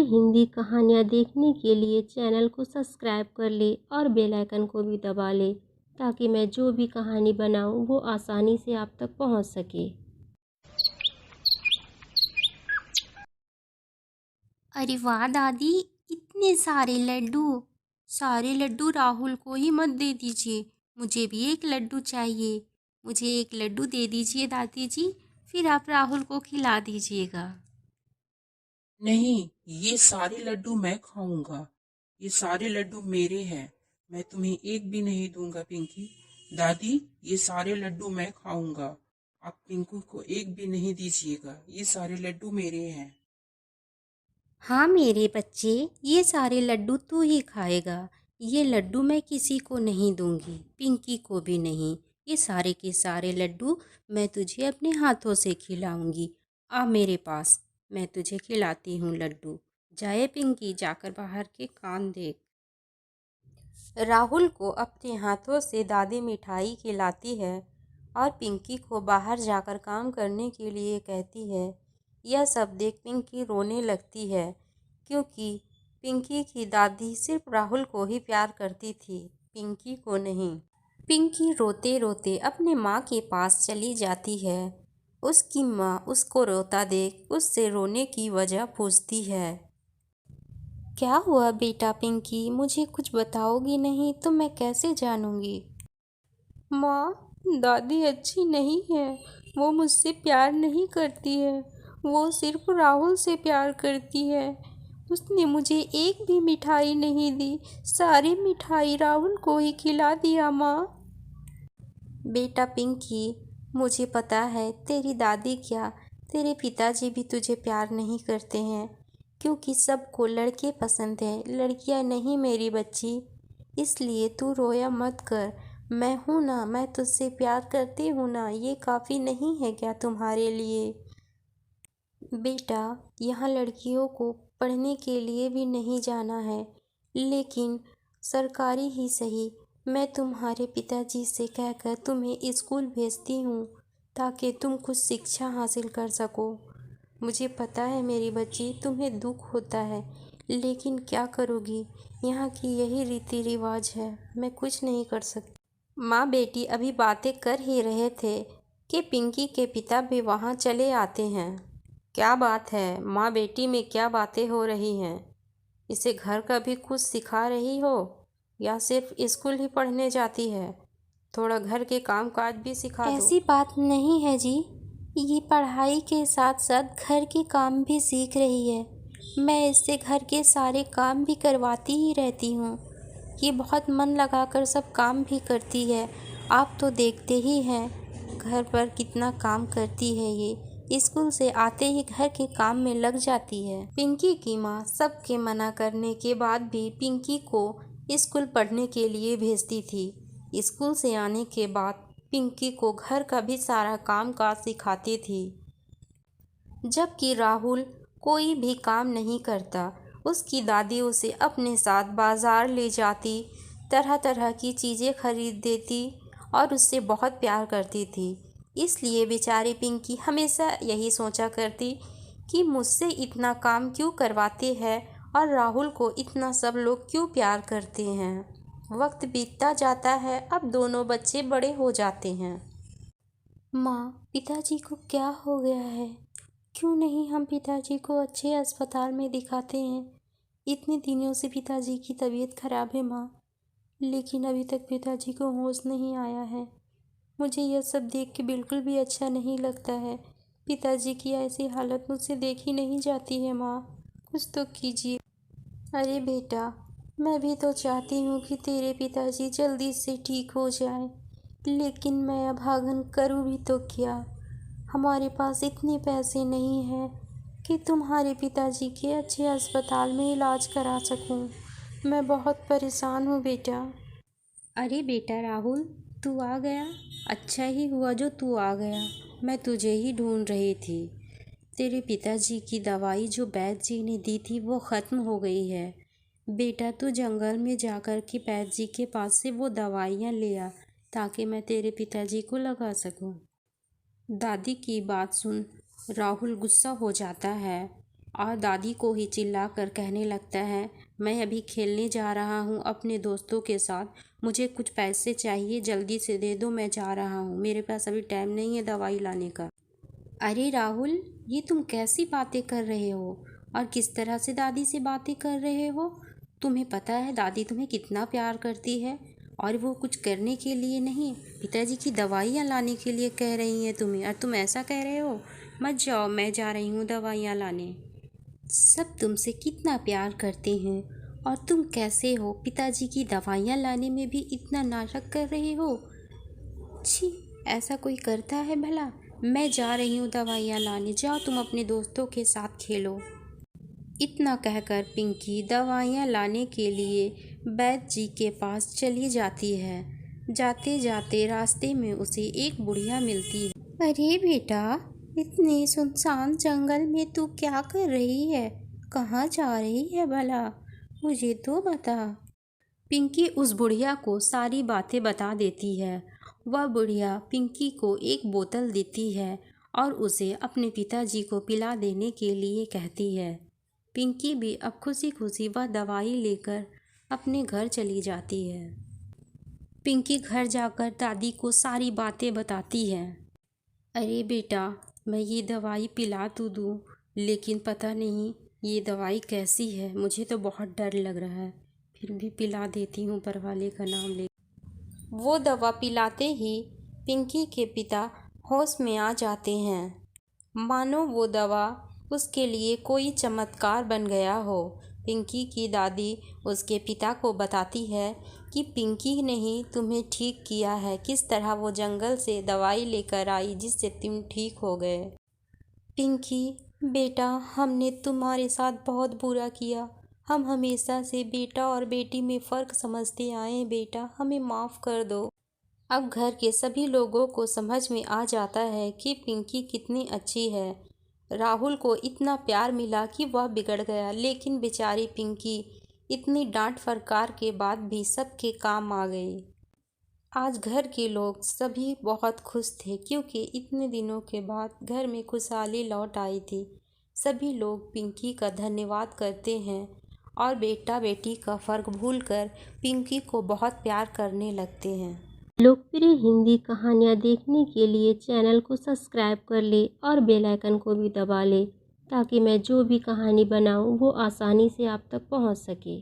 हिंदी कहानियाँ देखने के लिए चैनल को सब्सक्राइब कर ले और बेल आइकन को भी दबा ले ताकि मैं जो भी कहानी बनाऊँ वो आसानी से आप तक पहुँच सके। अरे वाह दादी, इतने सारे लड्डू राहुल को ही मत दे दीजिए। मुझे भी एक लड्डू चाहिए। मुझे एक लड्डू दे दीजिए दादी जी, फिर आप राहुल को खिला दीजिएगा। नहीं, ये सारे लड्डू मैं खाऊंगा। ये सारे लड्डू मेरे हैं। मैं तुम्हें एक भी नहीं दूंगा पिंकी। दादी, ये सारे लड्डू मैं खाऊंगा। आप पिंकू को एक भी नहीं दीजिएगा। ये सारे लड्डू मेरे हैं। हाँ मेरे बच्चे, ये सारे लड्डू तू ही खाएगा। ये लड्डू मैं किसी को नहीं दूंगी, पिंकी को भी नहीं। ये सारे के सारे लड्डू मैं तुझे अपने हाथों से खिलाऊंगी। आ मेरे पास, मैं तुझे खिलाती हूँ लड्डू। जाए पिंकी, जाकर बाहर के काम देख। राहुल को अपने हाथों से दादी मिठाई खिलाती है और पिंकी को बाहर जाकर काम करने के लिए कहती है। यह सब देख पिंकी रोने लगती है, क्योंकि पिंकी की दादी सिर्फ राहुल को ही प्यार करती थी, पिंकी को नहीं। पिंकी रोते रोते अपने माँ के पास चली जाती है। उसकी माँ उसको रोता देख उससे रोने की वजह पूछती है। क्या हुआ बेटा पिंकी, मुझे कुछ बताओगी नहीं तो मैं कैसे जानूंगी। माँ, दादी अच्छी नहीं है। वो मुझसे प्यार नहीं करती है। वो सिर्फ राहुल से प्यार करती है। उसने मुझे एक भी मिठाई नहीं दी। सारी मिठाई राहुल को ही खिला दिया माँ। बेटा पिंकी, मुझे पता है तेरी दादी क्या, तेरे पिताजी भी तुझे प्यार नहीं करते हैं, क्योंकि सबको लड़के पसंद हैं, लड़कियां नहीं मेरी बच्ची। इसलिए तू रोया मत कर। मैं हूँ ना, मैं तुझसे प्यार करती हूँ ना। ये काफ़ी नहीं है क्या तुम्हारे लिए। बेटा, यहाँ लड़कियों को पढ़ने के लिए भी नहीं जाना है, लेकिन सरकारी ही सही, मैं तुम्हारे पिताजी से कहकर तुम्हें स्कूल भेजती हूँ ताकि तुम कुछ शिक्षा हासिल कर सको। मुझे पता है मेरी बच्ची, तुम्हें दुख होता है, लेकिन क्या करोगी, यहाँ की यही रीति रिवाज है, मैं कुछ नहीं कर सकती। माँ बेटी अभी बातें कर ही रहे थे कि पिंकी के पिता भी वहाँ चले आते हैं। क्या बात है माँ बेटी में, क्या बातें हो रही हैं। इसे घर का भी कुछ सिखा रही हो या सिर्फ स्कूल ही पढ़ने जाती है। थोड़ा घर के काम काज भी सिखा दो। ऐसी बात नहीं है जी, ये पढ़ाई के साथ साथ घर के काम भी सीख रही है। मैं इससे घर के सारे काम भी करवाती ही रहती हूँ। ये बहुत मन लगाकर सब काम भी करती है। आप तो देखते ही हैं घर पर कितना काम करती है ये। स्कूल से आते ही घर के काम में लग जाती है। पिंकी की माँ सबके मना करने के बाद भी पिंकी को स्कूल पढ़ने के लिए भेजती थी। स्कूल से आने के बाद पिंकी को घर का भी सारा काम काज सिखाती थी, जबकि राहुल कोई भी काम नहीं करता। उसकी दादी उसे अपने साथ बाज़ार ले जाती, तरह तरह की चीज़ें खरीद देती और उससे बहुत प्यार करती थी। इसलिए बेचारी पिंकी हमेशा यही सोचा करती कि मुझसे इतना काम क्यों करवाते हैं और राहुल को इतना सब लोग क्यों प्यार करते हैं। वक्त बीतता जाता है, अब दोनों बच्चे बड़े हो जाते हैं। माँ, पिताजी को क्या हो गया है? क्यों नहीं हम पिताजी को अच्छे अस्पताल में दिखाते हैं? इतने दिनों से पिताजी की तबीयत खराब है माँ, लेकिन अभी तक पिताजी को होश नहीं आया है। मुझे यह सब देख के बिल्कुल भी अच्छा नहीं लगता है। पिताजी की ऐसी हालत मुझसे देखी नहीं जाती है माँ, कुछ तो कीजिए। अरे बेटा, मैं भी तो चाहती हूँ कि तेरे पिताजी जल्दी से ठीक हो जाएं, लेकिन मैं अब भागन करूँ भी तो क्या। हमारे पास इतने पैसे नहीं हैं कि तुम्हारे पिताजी के अच्छे अस्पताल में इलाज करा सकूं। मैं बहुत परेशान हूँ बेटा। अरे बेटा राहुल, तू आ गया। अच्छा ही हुआ जो तू आ गया, मैं तुझे ही ढूंढ रही थी। तेरे पिताजी की दवाई जो वैद्य जी ने दी थी वो ख़त्म हो गई है। बेटा तू जंगल में जाकर के वैद्य जी के पास से वो दवाइयाँ ले आ, ताकि मैं तेरे पिताजी को लगा सकूं। दादी की बात सुन राहुल गुस्सा हो जाता है। और दादी को ही चिल्ला कर कहने लगता है, मैं अभी खेलने जा रहा हूँ अपने दोस्तों के साथ, मुझे कुछ पैसे चाहिए, जल्दी से दे दो, मैं जा रहा हूँ, मेरे पास अभी टाइम नहीं है दवाई लाने का। अरे राहुल, ये तुम कैसी बातें कर रहे हो और किस तरह से दादी से बातें कर रहे हो? तुम्हें पता है दादी तुम्हें कितना प्यार करती है और वो कुछ करने के लिए नहीं, पिताजी की दवाइयाँ लाने के लिए कह रही हैं तुम्हें, और तुम ऐसा कह रहे हो? मत जाओ, मैं जा रही हूँ दवाइयाँ लाने। सब तुमसे कितना प्यार करते हैं और तुम कैसे हो, पिताजी की दवाइयाँ लाने में भी इतना नाटक कर रहे हो? छी, ऐसा कोई करता है भला? मैं जा रही हूँ दवाइयाँ लाने, जाओ तुम अपने दोस्तों के साथ खेलो। इतना कहकर पिंकी दवाइयाँ लाने के लिए वैद्य जी के पास चली जाती है। जाते जाते रास्ते में उसे एक बुढ़िया मिलती है। अरे बेटा, इतने सुनसान जंगल में तू क्या कर रही है? कहाँ जा रही है भला? मुझे तो बता। पिंकी उस बुढ़िया को सारी बातें बता देती है। वह बुढ़िया पिंकी को एक बोतल देती है और उसे अपने पिताजी को पिला देने के लिए कहती है। पिंकी भी अब खुशी खुशी वह दवाई लेकर अपने घर चली जाती है। पिंकी घर जाकर दादी को सारी बातें बताती है। अरे बेटा, मैं ये दवाई पिला तो दूँ, लेकिन पता नहीं ये दवाई कैसी है, मुझे तो बहुत डर लग रहा है, फिर भी पिला देती हूँ ऊपर वाले का नाम ले। वो दवा पिलाते ही पिंकी के पिता होश में आ जाते हैं, मानो वो दवा उसके लिए कोई चमत्कार बन गया हो। पिंकी की दादी उसके पिता को बताती है कि पिंकी ने ही तुम्हें ठीक किया है, किस तरह वो जंगल से दवाई लेकर आई जिससे तुम ठीक हो गए। पिंकी बेटा, हमने तुम्हारे साथ बहुत बुरा किया, हम हमेशा से बेटा और बेटी में फ़र्क समझते आए हैं बेटा, हमें माफ़ कर दो। अब घर के सभी लोगों को समझ में आ जाता है कि पिंकी कितनी अच्छी है। राहुल को इतना प्यार मिला कि वह बिगड़ गया, लेकिन बेचारी पिंकी इतनी डांट फटकार के बाद भी सबके काम आ गई। आज घर के लोग सभी बहुत खुश थे क्योंकि इतने दिनों के बाद घर में खुशहाली लौट आई थी। सभी लोग पिंकी का धन्यवाद करते हैं और बेटा बेटी का फ़र्क भूलकर पिंकी को बहुत प्यार करने लगते हैं। लोकप्रिय हिंदी कहानियाँ देखने के लिए चैनल को सब्सक्राइब कर ले और बेल आइकन को भी दबा ले ताकि मैं जो भी कहानी बनाऊँ वो आसानी से आप तक पहुँच सके।